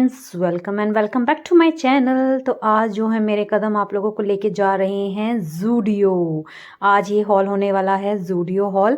Friends, welcome and welcome back to my channel. तो आज जो है मेरे कदम आप लोगों को लेके जा रहे हैं ज़ूडियो। आज ये हॉल होने वाला है, ज़ूडियो हॉल।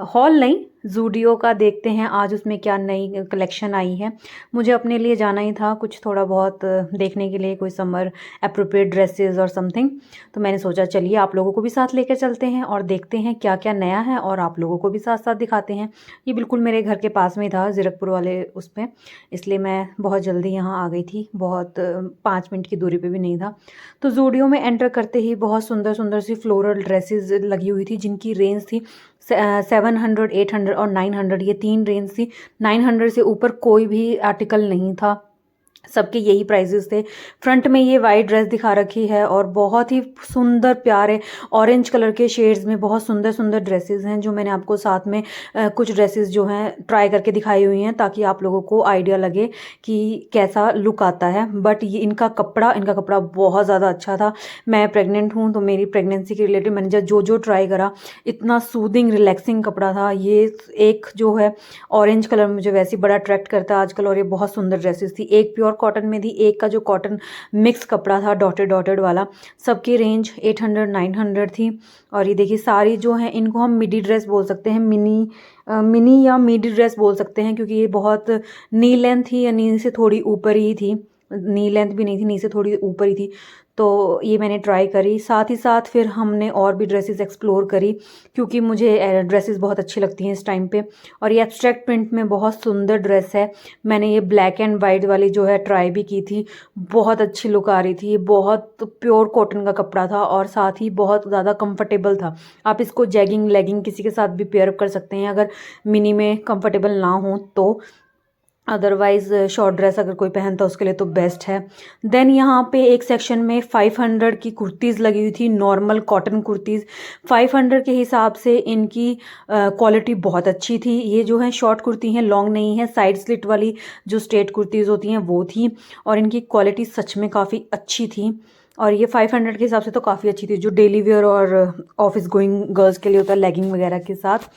हॉल नहीं, ज़ूडियो का। देखते हैं आज उसमें क्या नई कलेक्शन आई है। मुझे अपने लिए जाना ही था कुछ थोड़ा बहुत देखने के लिए, कोई समर अप्रोप्रिएट ड्रेसेस और समथिंग। तो मैंने सोचा चलिए आप लोगों को भी साथ लेकर चलते हैं और देखते हैं क्या क्या नया है और आप लोगों को भी साथ साथ दिखाते हैं। ये बिल्कुल मेरे घर के पास में ही था, ज़ीरकपुर वाले उस पर, इसलिए मैं बहुत जल्दी यहाँ आ गई थी। बहुत 5 मिनट की दूरी पे भी नहीं था। तो ज़ूडियो में एंटर करते ही बहुत सुंदर सुंदर सी फ्लोरल ड्रेसेस लगी हुई थी, जिनकी रेंज थी 700, 800 और 900। ये 3 रेंज थी। 900 से ऊपर कोई भी आर्टिकल नहीं था, सबके यही प्राइजेस थे। फ्रंट में ये वाइट ड्रेस दिखा रखी है और बहुत ही सुंदर प्यारे ऑरेंज कलर के शेड्स में बहुत सुंदर सुंदर ड्रेसेस हैं, जो मैंने आपको साथ में कुछ ड्रेसेस जो हैं ट्राई करके दिखाई हुई हैं, ताकि आप लोगों को आइडिया लगे कि कैसा लुक आता है। बट ये इनका कपड़ा बहुत ज़्यादा अच्छा था। मैं प्रेग्नेंट हूँ, तो मेरी प्रेगनेंसी के रिलेटेड मैंने जो ट्राई करा, इतना सूदिंग रिलैक्सिंग कपड़ा था। ये एक जो है ऑरेंज कलर मुझे वैसे ही बड़ा अट्रैक्ट करता है आजकल, और ये बहुत सुंदर ड्रेसेस थी। एक प्योर कॉटन में थी, एक का जो कॉटन मिक्स कपड़ा था डॉटेड डॉटेड वाला। सबकी रेंज 800, 900 थी। और ये देखिए सारी जो है, इनको हम मिडी ड्रेस बोल सकते हैं, मिनी या मिडी ड्रेस बोल सकते हैं, क्योंकि ये बहुत नी लेंथ थी या नी से थोड़ी ऊपर ही थी। नी लेंथ भी नहीं थी, नी से थोड़ी ऊपर ही थी। तो ये मैंने ट्राई करी। साथ ही साथ फिर हमने और भी ड्रेसेस एक्सप्लोर करी, क्योंकि मुझे ड्रेसेस बहुत अच्छी लगती हैं इस टाइम पे। और ये एब्स्ट्रैक्ट प्रिंट में बहुत सुंदर ड्रेस है। मैंने ये ब्लैक एंड वाइट वाली जो है ट्राई भी की थी, बहुत अच्छी लुक आ रही थी। बहुत प्योर कॉटन का कपड़ा था और साथ ही बहुत ज़्यादा कंफर्टेबल था। आप इसको जैगिंग लेगिंग किसी के साथ भी पेयर अप कर सकते हैं, अगर मिनी में कंफर्टेबल ना हो तो। अदरवाइज़ शॉर्ट ड्रेस अगर कोई पहनता है उसके लिए तो बेस्ट है। देन यहाँ पे एक सेक्शन में 500 की कुर्तीज़ लगी हुई थी, नॉर्मल कॉटन कुर्तीज़। 500 के हिसाब से इनकी क्वालिटी बहुत अच्छी थी। ये जो है शॉर्ट कुर्ती हैं, लॉन्ग नहीं है। साइड स्लिट वाली जो स्ट्रेट कुर्तीज़ होती हैं वो थी, और इनकी क्वालिटी सच में काफ़ी अच्छी थी। और ये 500 के हिसाब से तो काफ़ी अच्छी थी, जो डेली वेयर और ऑफिस गोइंग गर्ल्स के लिए होता है, लेगिंग वगैरह के साथ।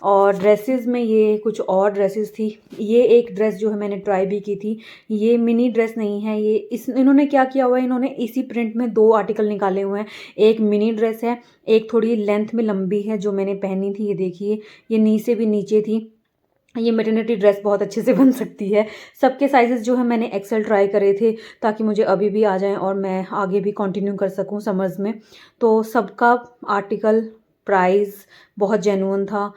और ड्रेसेस में ये कुछ और ड्रेसेस थी। ये एक ड्रेस जो है मैंने ट्राई भी की थी। ये मिनी ड्रेस नहीं है, ये इन्होंने क्या किया हुआ है, इन्होंने इसी प्रिंट में 2 आर्टिकल निकाले हुए हैं। एक मिनी ड्रेस है, एक थोड़ी लेंथ में लंबी है, जो मैंने पहनी थी। ये देखिए, ये नी से भी नीचे थी। ये मैटरनिटी ड्रेस बहुत अच्छे से बन सकती है। सबके साइजेस जो है मैंने एक्सेल ट्राई करे थे, ताकि मुझे अभी भी आ जाएं और मैं आगे भी कंटिन्यू कर सकूं समर्स में। तो सबका आर्टिकल प्राइस बहुत जेन्युइन था।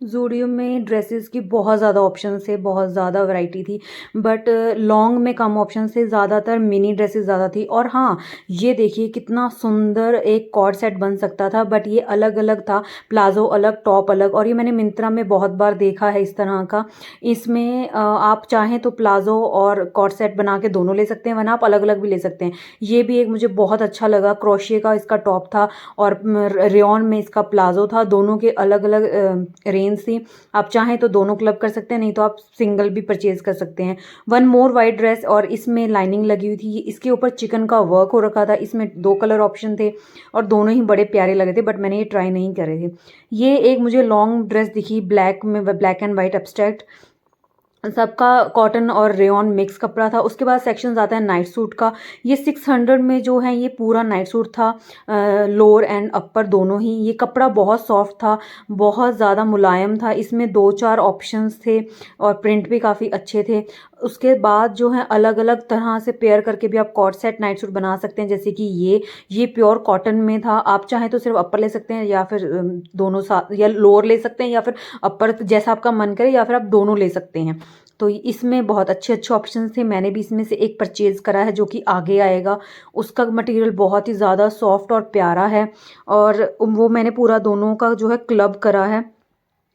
ज़ूडियो में ड्रेसेस की बहुत ज़्यादा ऑप्शन थे, बहुत ज़्यादा वैरायटी थी। बट लॉन्ग में कम ऑप्शन थे, ज़्यादातर मिनी ड्रेसेस ज़्यादा थी। और हाँ, ये देखिए कितना सुंदर एक कॉर्ड सेट बन सकता था, बट ये अलग अलग था, प्लाजो अलग, टॉप अलग। और ये मैंने मिंत्रा में बहुत बार देखा है इस तरह का। इसमें आप चाहें तो प्लाजो और कॉर्ड सेट बना के दोनों ले सकते हैं, वरना आप अलग अलग भी ले सकते हैं। ये भी एक मुझे बहुत अच्छा लगा। क्रोशिया का इसका टॉप था और रेयॉन में इसका प्लाजो था। दोनों के अलग अलग रेंज थी। आप चाहें तो दोनों क्लब कर सकते हैं, नहीं तो आप सिंगल भी परचेज कर सकते हैं। वन मोर वाइट ड्रेस, और इसमें लाइनिंग लगी हुई थी। इसके ऊपर चिकन का वर्क हो रखा था। इसमें 2 कलर ऑप्शन थे और दोनों ही बड़े प्यारे लगे थे, बट मैंने ये ट्राई नहीं करे थे। ये एक मुझे लॉन्ग ड्रेस दिखी ब्लैक में, ब्लैक एंड वाइट एब्स्ट्रैक्ट। सबका कॉटन और रेयॉन मिक्स कपड़ा था। उसके बाद सेक्शन आता है नाइट सूट का। ये 600 में जो है ये पूरा नाइट सूट था, लोअर एंड अपर दोनों ही। ये कपड़ा बहुत सॉफ्ट था, बहुत ज़्यादा मुलायम था। इसमें 2-4 ऑप्शंस थे और प्रिंट भी काफ़ी अच्छे थे। उसके बाद जो है अलग अलग तरह से पेयर करके भी आप कॉर्ड सेट नाइट सूट बना सकते हैं। जैसे कि ये प्योर कॉटन में था। आप चाहें तो सिर्फ अपर ले सकते हैं, या फिर दोनों साथ, या लोअर ले सकते हैं, या फिर अपर, जैसा आपका मन करे, या फिर आप दोनों ले सकते हैं। तो इसमें बहुत अच्छे अच्छे ऑप्शंस थे। मैंने भी इसमें से एक परचेज़ करा है, जो कि आगे आएगा। उसका मटेरियल बहुत ही ज़्यादा सॉफ्ट और प्यारा है, और वो मैंने पूरा दोनों का जो है क्लब करा है।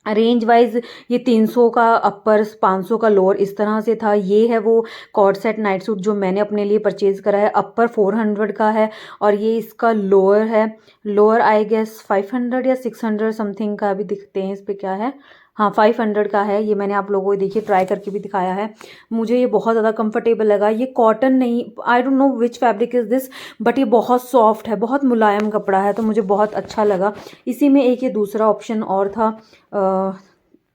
रेंज वाइज ये 300 का अपर, 500 का लोअर, इस तरह से था। ये है वो कॉर्ड सेट नाइट सूट जो मैंने अपने लिए परचेज़ करा है। अपर 400 का है, और ये इसका लोअर है। लोअर आई गेस 500 या 600 समथिंग का भी दिखते हैं। इस पर क्या है, हाँ 500 का है। ये मैंने आप लोगों को देखिए ट्राई करके भी दिखाया है। मुझे ये बहुत ज़्यादा कंफर्टेबल लगा। ये कॉटन नहीं, I don't know which fabric is this, but ये बहुत सॉफ्ट है, बहुत मुलायम कपड़ा है, तो मुझे बहुत अच्छा लगा। इसी में एक ये दूसरा ऑप्शन और था,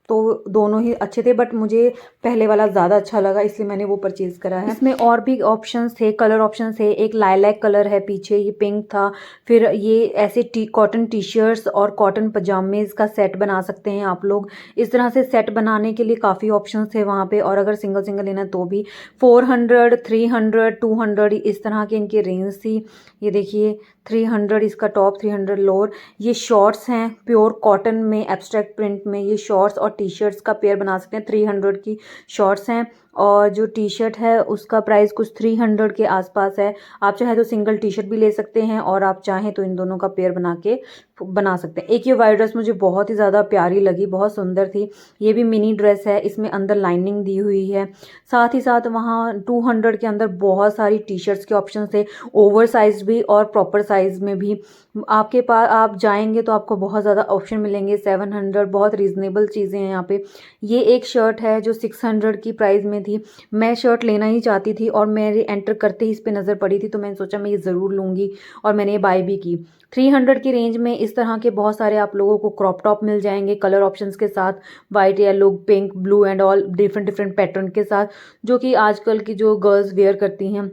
तो दोनों ही अच्छे थे, बट मुझे पहले वाला ज़्यादा अच्छा लगा, इसलिए मैंने वो परचेज़ करा है। इसमें और भी ऑप्शंस थे, कलर ऑप्शंस थे। एक लाइलैक कलर है, पीछे ये पिंक था। फिर ये ऐसे कॉटन टी शर्ट्स और कॉटन पजामेज़ का सेट बना सकते हैं आप लोग। इस तरह से सेट बनाने के लिए काफ़ी ऑप्शंस थे वहाँ पे। और अगर सिंगल सिंगल लेना तो भी 400, 300, 200 इस तरह की इनकी रेंज थी। ये देखिए 300 इसका टॉप, 300 लोअर। ये शॉर्ट्स हैं प्योर कॉटन में एब्स्ट्रैक्ट प्रिंट में। ये शॉर्ट्स और टी शर्ट्स का पेयर बना सकते हैं। 300 की शॉर्ट्स हैं और जो टी शर्ट है उसका प्राइस कुछ 300 के आसपास है। आप चाहे तो सिंगल टी शर्ट भी ले सकते हैं और आप चाहें तो इन दोनों का पेयर बना सकते हैं। एक ये वाइट ड्रेस मुझे बहुत ही ज़्यादा प्यारी लगी, बहुत सुंदर थी। ये भी मिनी ड्रेस है, इसमें अंदर लाइनिंग दी हुई है। साथ ही साथ वहाँ 200 के अंदर बहुत सारी टी शर्ट्स के ऑप्शन थे, ओवर साइज भी और प्रॉपर साइज में भी। आपके पास आप जाएंगे तो आपको बहुत ज़्यादा ऑप्शन मिलेंगे। 700 बहुत रीज़नेबल चीज़ें हैं यहाँ पे। ये एक शर्ट है जो 600 की प्राइस में थी। मैं शर्ट लेना ही चाहती थी और मेरे एंटर करते ही इस पर नज़र पड़ी थी, तो मैंने सोचा मैं ये ज़रूर लूँगी और मैंने ये बाय भी की। 300 की रेंज में इस तरह के बहुत सारे आप लोगों को क्रॉप टॉप मिल जाएंगे कलर ऑप्शंस के साथ, white, yellow, pink, blue and all different different pattern के साथ, जो कि आजकल की जो गर्ल्स वेयर करती हैं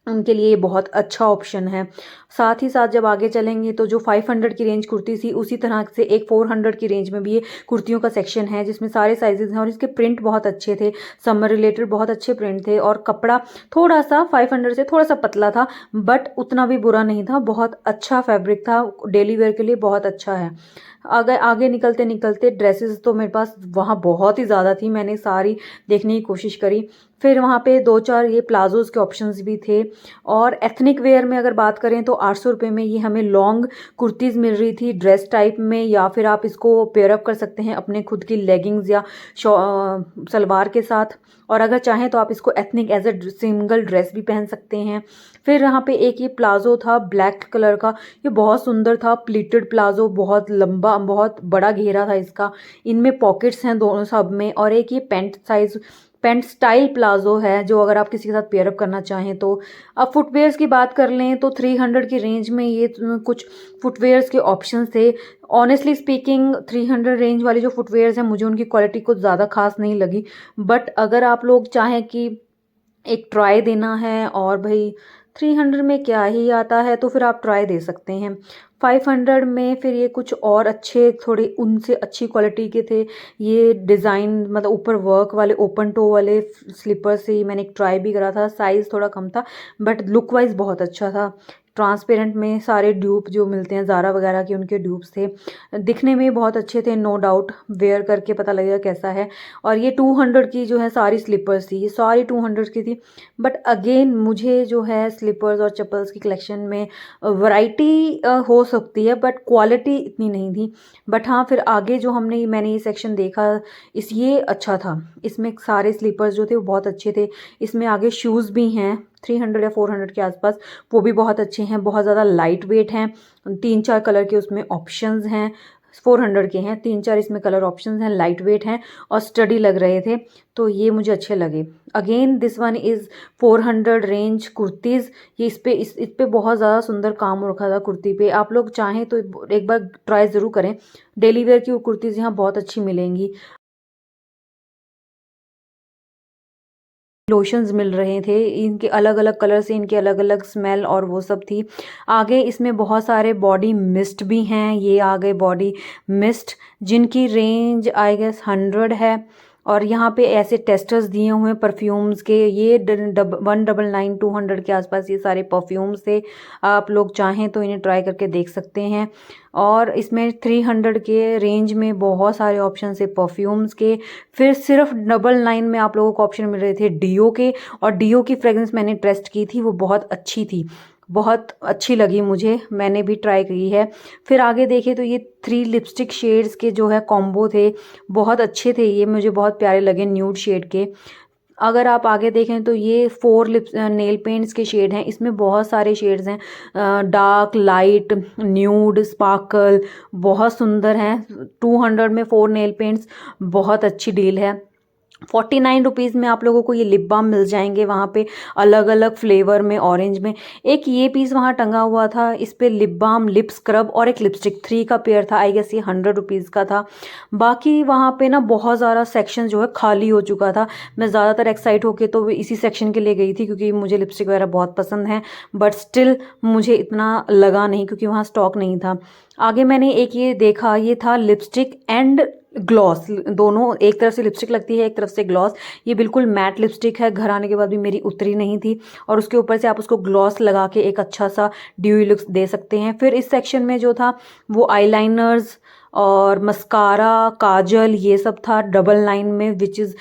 उनके लिए ये बहुत अच्छा ऑप्शन है। साथ ही साथ जब आगे चलेंगे तो जो 500 की रेंज कुर्ती थी, उसी तरह से एक 400 की रेंज में भी ये कुर्तियों का सेक्शन है जिसमें सारे साइजेस हैं और इसके प्रिंट बहुत अच्छे थे। समर रिलेटेड बहुत अच्छे प्रिंट थे और कपड़ा थोड़ा सा 500 से थोड़ा सा पतला था, बट उतना भी बुरा नहीं था। बहुत अच्छा फैब्रिक था, डेली वेयर के लिए बहुत अच्छा है। अगर आगे निकलते निकलते ड्रेसेस तो मेरे पास वहाँ बहुत ही ज़्यादा थी, मैंने सारी देखने की कोशिश करी। फिर वहाँ पे 2-4 ये प्लाजोज़ के ऑप्शंस भी थे। और एथनिक वेयर में अगर बात करें तो 800 रुपये में ये हमें लॉन्ग कुर्तीज़ मिल रही थी ड्रेस टाइप में, या फिर आप इसको पेयरअप कर सकते हैं अपने खुद की लेगिंग्स या सलवार के साथ। और अगर चाहें तो आप इसको ethnic as a single dress भी पहन सकते हैं। फिर यहाँ पे एक ये प्लाजो था ब्लैक कलर का, ये बहुत सुंदर था। प्लीटेड प्लाजो, बहुत लंबा, बहुत बड़ा घेरा था इसका। इनमें पॉकेट्स हैं दोनों सब में। और एक ये पैंट स्टाइल प्लाजो है जो अगर आप किसी के साथ पेयरअप करना चाहें तो। अब फुटवेयर्स की बात कर लें तो 300 की रेंज में ये कुछ फुटवेयर्स के ऑप्शंस थे। ऑनेस्टली स्पीकिंग 300 रेंज वाली जो फुटवेयर्स हैं मुझे उनकी क्वालिटी कुछ ज़्यादा खास नहीं लगी, बट अगर आप लोग चाहें कि एक ट्राई देना है और भाई 300 में क्या ही आता है, तो फिर आप ट्राई दे सकते हैं। 500 में फिर ये कुछ और अच्छे, थोड़े उनसे अच्छी क्वालिटी के थे ये डिज़ाइन, मतलब ऊपर वर्क वाले ओपन टो वाले स्लीपर्स से मैंने एक ट्राई भी करा था। साइज़ थोड़ा कम था बट लुक वाइज बहुत अच्छा था। ट्रांसपेरेंट में सारे ड्यूब जो मिलते हैं ज़ारा वगैरह के, उनके ड्यूब्स थे, दिखने में बहुत अच्छे थे, नो डाउट। वेयर करके पता लगेगा कैसा है। और ये 200 की जो है सारी स्लीपर्स थी, ये सारी 200 की थी। बट अगेन मुझे जो है स्लीपर्स और चप्पल्स की कलेक्शन में वैरायटी हो सकती है बट क्वालिटी इतनी नहीं थी। बट हाँ, फिर आगे जो मैंने ये सेक्शन देखा, ये अच्छा था। इसमें सारे स्लीपर्स जो थे वो बहुत अच्छे थे। इसमें आगे शूज़ भी हैं 300 या 400 के आसपास, वो भी बहुत अच्छे हैं, बहुत ज़्यादा लाइट वेट हैं। 3-4 कलर के उसमें ऑप्शंस हैं। 400 के हैं, 3-4 इसमें कलर ऑप्शंस हैं, लाइट वेट हैं और स्टडी लग रहे थे, तो ये मुझे अच्छे लगे। Again this one is 400 range kurtis. ये इस पे बहुत ज़्यादा सुंदर काम हो रखा था कुर्ती पे। आप लोग चाहें तो एक बार ट्राई ज़रूर करें। डेली वेयर की कुर्तीज़ यहाँ बहुत अच्छी मिलेंगी। लोशंस मिल रहे थे, इनके अलग अलग कलर से, इनके अलग अलग स्मेल और वो सब थी। आगे इसमें बहुत सारे बॉडी मिस्ट भी हैं। ये आ गए बॉडी मिस्ट जिनकी रेंज आई गेस 100 है। और यहाँ पे ऐसे टेस्टर्स दिए हुए हैं परफ्यूम्स के। ये 199 200 के आसपास ये सारे परफ्यूम्स थे। आप लोग चाहें तो इन्हें ट्राई करके देख सकते हैं। और इसमें 300 के रेंज में बहुत सारे ऑप्शन है परफ्यूम्स के। फिर सिर्फ 99 में आप लोगों को ऑप्शन मिल रहे थे डीओ के। और डीओ की फ्रेग्रेंस मैंने टेस्ट की थी, वो बहुत अच्छी थी, बहुत अच्छी लगी मुझे, मैंने भी ट्राई की है। फिर आगे देखें तो ये 3 लिपस्टिक शेड्स के जो है कॉम्बो थे, बहुत अच्छे थे, ये मुझे बहुत प्यारे लगे न्यूड शेड के। अगर आप आगे देखें तो ये 4 नेल पेंट्स के शेड हैं। इसमें बहुत सारे शेड्स हैं, डार्क, लाइट, न्यूड, स्पार्कल, बहुत सुंदर हैं। 200 में 4 नेल पेंट्स बहुत अच्छी डील है। ₹49 में आप लोगों को ये लिप बाम मिल जाएंगे वहाँ पे, अलग अलग फ्लेवर में, ऑरेंज में। एक ये पीस वहाँ टंगा हुआ था, इस पे लिप बाम, लिप स्क्रब और एक लिपस्टिक, 3 का पेयर था। आई गेस ये ₹100 का था। बाकी वहाँ पे ना बहुत ज़्यादा सेक्शन जो है खाली हो चुका था। मैं ज़्यादातर एक्साइट होके तो इसी सेक्शन के लिए गई थी क्योंकि मुझे लिपस्टिक वगैरह बहुत पसंद है, बट स्टिल मुझे इतना लगा नहीं क्योंकि वहाँ स्टॉक नहीं था। आगे मैंने एक ये देखा, ये था लिपस्टिक एंड ग्लॉस, दोनों, एक तरफ से लिपस्टिक लगती है, एक तरफ से ग्लॉस। ये बिल्कुल मैट लिपस्टिक है, घर आने के बाद भी मेरी उतरी नहीं थी, और उसके ऊपर से आप उसको ग्लॉस लगा के एक अच्छा सा ड्यूई लुक्स दे सकते हैं। फिर इस सेक्शन में जो था वो आईलाइनर्स और मस्कारा, काजल, ये सब था डबल लाइन में, which is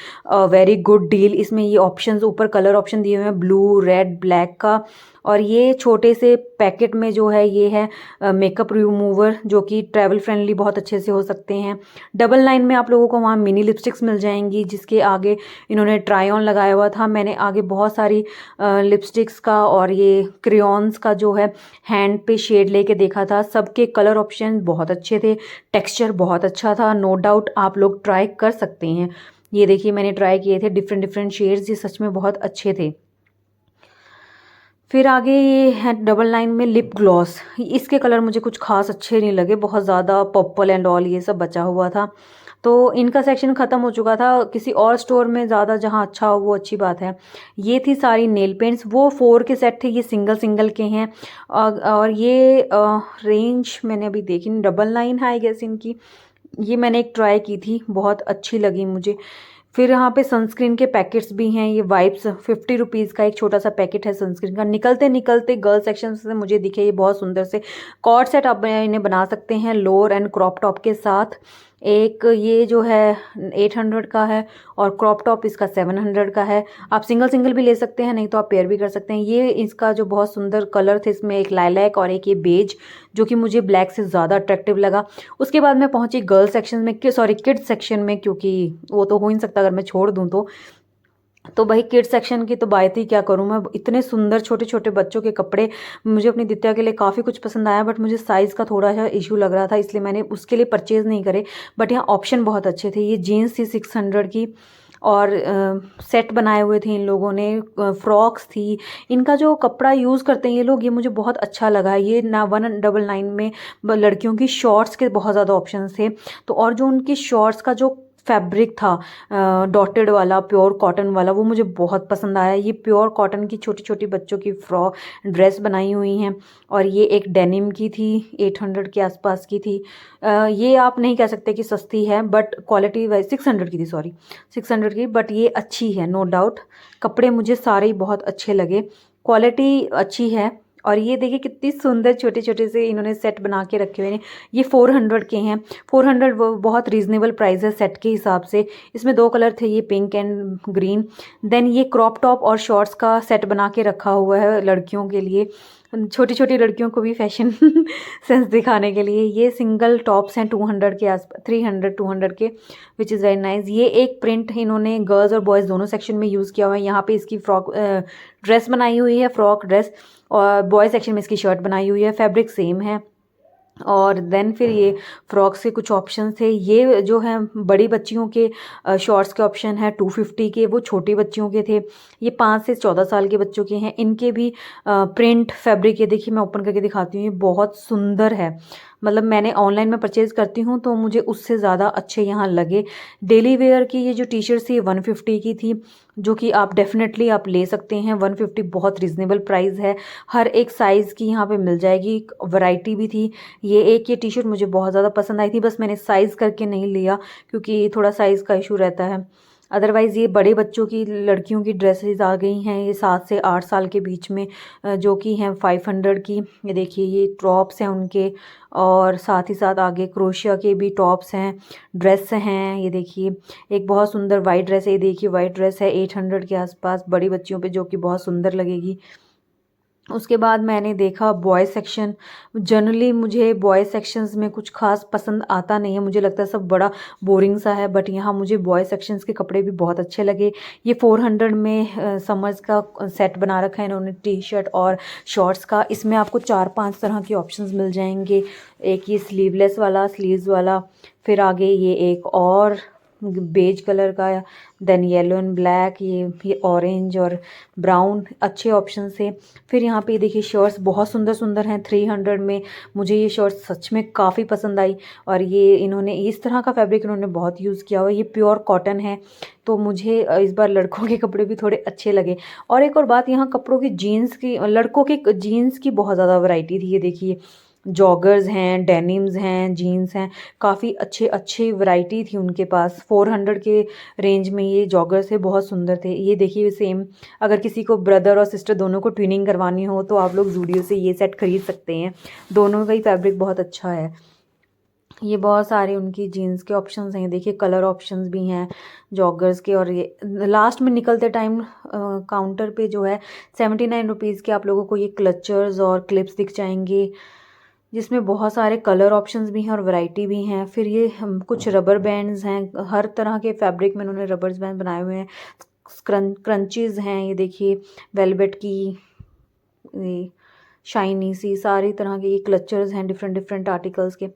very good deal. इसमें ये ऑप्शंस ऊपर कलर ऑप्शन दिए हुए हैं, ब्लू, रेड, ब्लैक का। और ये छोटे से पैकेट में जो है ये है मेकअप रिमूवर, जो कि ट्रैवल फ्रेंडली बहुत अच्छे से हो सकते हैं। डबल लाइन में आप लोगों को वहाँ मिनी लिपस्टिक्स मिल जाएंगी, जिसके आगे इन्होंने ट्राई ऑन लगाया हुआ था। मैंने आगे बहुत सारी लिपस्टिक्स का और ये क्रेयॉन्स का जो है हैंड पे शेड लेके देखा था। सबके कलर ऑप्शन बहुत अच्छे थे, टेक्सचर बहुत अच्छा था, नो डाउट आप लोग ट्राई कर सकते हैं। ये देखिए मैंने ट्राई किए थे डिफरेंट डिफरेंट शेड्स, ये सच में बहुत अच्छे थे। फिर आगे ये है डबल लाइन में लिप ग्लॉस। इसके कलर मुझे कुछ खास अच्छे नहीं लगे, बहुत ज़्यादा पर्पल एंड ऑल ये सब बचा हुआ था, तो इनका सेक्शन ख़त्म हो चुका था। किसी और स्टोर में ज़्यादा जहाँ अच्छा हो वो अच्छी बात है। ये थी सारी नेल पेंट्स, वो 4 के सेट थे, ये सिंगल सिंगल के हैं। और ये रेंज मैंने अभी देखी नहीं, डबल लाइन है आई गेस इनकी। ये मैंने एक ट्राई की थी, बहुत अच्छी लगी मुझे। फिर यहाँ पे सनस्क्रीन के पैकेट्स भी हैं, ये वाइप्स ₹50 का एक छोटा सा पैकेट है सनस्क्रीन का। निकलते निकलते गर्ल सेक्शन से मुझे दिखे ये बहुत सुंदर से कॉर्ड सेट आप इन्हें बना सकते हैं लोअर एंड क्रॉप टॉप के साथ। एक ये जो है 800 का है और क्रॉप टॉप इसका 700 का है। आप सिंगल सिंगल भी ले सकते हैं, नहीं तो आप पेयर भी कर सकते हैं। ये इसका जो बहुत सुंदर कलर थे, इसमें एक लाइलैक और एक ये बेज, जो कि मुझे ब्लैक से ज़्यादा अट्रैक्टिव लगा। उसके बाद मैं पहुंची गर्ल सेक्शन में, सॉरी किड्स सेक्शन में, क्योंकि वो तो हो ही नहीं सकता अगर मैं छोड़ दूं तो भाई किड्स सेक्शन की तो बात ही क्या करूँ मैं। इतने सुंदर छोटे छोटे बच्चों के कपड़े, मुझे अपनी दित्या के लिए काफ़ी कुछ पसंद आया, बट मुझे साइज़ का थोड़ा सा इशू लग रहा था, इसलिए मैंने उसके लिए परचेज़ नहीं करे। बट यहाँ ऑप्शन बहुत अच्छे थे। ये जीन्स थी 600 की, और सेट बनाए हुए थे इन लोगों ने, फ्रॉक्स थी। इनका जो कपड़ा यूज़ करते हैं ये लोग, ये मुझे बहुत अच्छा लगा। ये ना 199 में लड़कियों की शॉर्ट्स के बहुत ज़्यादा ऑप्शन थे, तो और जो उनकी शॉर्ट्स का जो फैब्रिक था डॉटेड वाला, प्योर कॉटन वाला, वो मुझे बहुत पसंद आया। ये प्योर कॉटन की छोटी छोटी बच्चों की फ्रॉक ड्रेस बनाई हुई हैं, और ये एक डेनिम की थी, 800 के आसपास की थी। ये आप नहीं कह सकते कि सस्ती है, बट क्वालिटी वाइज 600 की थी, सॉरी 600 की, बट ये अच्छी है नो डाउट। कपड़े मुझे सारे ही बहुत अच्छे लगे, क्वालिटी अच्छी है। और ये देखिए कितनी सुंदर छोटे छोटे से इन्होंने सेट बना के रखे हुए हैं। ये 400 के हैं, 400 बहुत रीज़नेबल प्राइस है सेट के हिसाब से। इसमें 2 कलर थे, ये पिंक एंड ग्रीन। देन ये क्रॉप टॉप और शॉर्ट्स का सेट बना के रखा हुआ है लड़कियों के लिए, छोटी छोटी लड़कियों को भी फैशन सेंस दिखाने के लिए। ये सिंगल टॉप्स हैं 200 के आसपास, 300 200 के, विच इज़ वेरी नाइस। ये एक प्रिंट इन्होंने गर्ल्स और बॉयज़ दोनों सेक्शन में यूज़ किया हुआ है। यहाँ पे इसकी फ्रॉक ड्रेस बनाई हुई है, फ्रॉक ड्रेस, और बॉयज़ सेक्शन में इसकी शर्ट बनाई हुई है, फैब्रिक सेम है। और देन फिर ये फ्रॉक्स के कुछ ऑप्शन थे। ये जो है बड़ी बच्चियों के शॉर्ट्स के ऑप्शन है 250 के, वो छोटी बच्चियों के थे। ये 5 से 14 साल के बच्चों के हैं। इनके भी प्रिंट फैब्रिक, ये देखिए मैं ओपन करके दिखाती हूँ, ये बहुत सुंदर है। मतलब मैंने ऑनलाइन में परचेज़ करती हूँ तो मुझे उससे ज़्यादा अच्छे यहाँ लगे। डेली वेयर की ये जो टी शर्ट थी 150 की थी, जो कि आप डेफिनेटली आप ले सकते हैं। 150 बहुत रीज़नेबल प्राइस है, हर एक साइज़ की यहाँ पे मिल जाएगी, वैरायटी भी थी। ये टी शर्ट मुझे बहुत ज़्यादा पसंद आई थी, बस मैंने साइज़ करके नहीं लिया क्योंकि थोड़ा साइज़ का इशू रहता है। अदरवाइज़ ये बड़े बच्चों की, लड़कियों की ड्रेसेस आ गई हैं, ये 7 से 8 साल के बीच में, जो कि हैं 500 की। ये देखिए ये टॉप्स हैं उनके, और साथ ही साथ आगे क्रोशिया के भी टॉप्स हैं, ड्रेस हैं। ये देखिए एक बहुत सुंदर वाइट ड्रेस है, ये देखिए वाइट ड्रेस है 800 के आसपास बड़ी बच्चियों पे, जो कि बहुत सुंदर लगेगी। उसके बाद मैंने देखा बॉयज़ सेक्शन। जनरली मुझे बॉयज़ सेक्शंस में कुछ खास पसंद आता नहीं है, मुझे लगता है सब बड़ा बोरिंग सा है, बट यहाँ मुझे बॉयज़ सेक्शंस के कपड़े भी बहुत अच्छे लगे। ये 400 में समर्स का सेट बना रखा है इन्होंने, टी शर्ट और शॉर्ट्स का। इसमें आपको 4-5 तरह के ऑप्शंस मिल जाएंगे। एक ये स्लीवलेस वाला, स्लीव्स वाला, फिर आगे ये एक और बेज कलर का, देन येलो एंड ब्लैक, ये ऑरेंज और ब्राउन, अच्छे ऑप्शन थे। फिर यहाँ पे देखिए शर्ट्स बहुत सुंदर सुंदर हैं 300 में। मुझे ये शर्ट सच में काफ़ी पसंद आई, और ये इन्होंने इस तरह का फैब्रिक इन्होंने बहुत यूज़ किया हुआ है, ये प्योर कॉटन है। तो मुझे इस बार लड़कों के कपड़े भी थोड़े अच्छे लगे। और एक और बात, यहाँ कपड़ों की जीन्स की, लड़कों के जीन्स की बहुत ज़्यादा वैरायटी थी। ये देखिए जॉगर्स हैं, डेनिम्स हैं, जीन्स हैं, काफ़ी अच्छे अच्छे वैरायटी थी उनके पास। 400 के रेंज में ये जॉगर्स थे, बहुत सुंदर थे। ये देखिए सेम, अगर किसी को ब्रदर और सिस्टर दोनों को ट्विनिंग करवानी हो तो आप लोग ज़ूडियो से ये सेट खरीद सकते हैं। दोनों का ही फैब्रिक बहुत अच्छा है। ये बहुत सारे उनकी जीन्स के ऑप्शंस हैं, देखिए कलर ऑप्शंस भी हैं जॉगर्स के। और ये लास्ट में निकलते टाइम काउंटर पे जो है 79 रुपीज़ के आप लोगों को ये क्लचर्स और क्लिप्स दिख जाएंगे, जिसमें बहुत सारे कलर ऑप्शंस भी हैं और वैरायटी भी हैं। फिर ये कुछ रबर बैंड्स हैं, हर तरह के फैब्रिक में उन्होंने रबर बैंड बनाए हुए हैं। क्रंचीज़ हैं, ये देखिए वेलवेट की, ये शाइनी सी, सारी तरह के ये क्लचर्स हैं डिफरेंट डिफरेंट आर्टिकल्स के।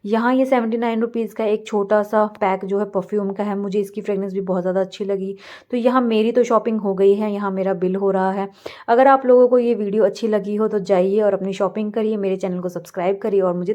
यहाँ ये 79 रुपीज़ का एक छोटा सा पैक जो है परफ्यूम का है, मुझे इसकी फ्रेगनेंस भी बहुत ज़्यादा अच्छी लगी। तो यहाँ मेरी तो शॉपिंग हो गई है, यहाँ मेरा बिल हो रहा है। अगर आप लोगों को ये वीडियो अच्छी लगी हो तो जाइए और अपनी शॉपिंग करिए, मेरे चैनल को सब्सक्राइब करिए और मुझे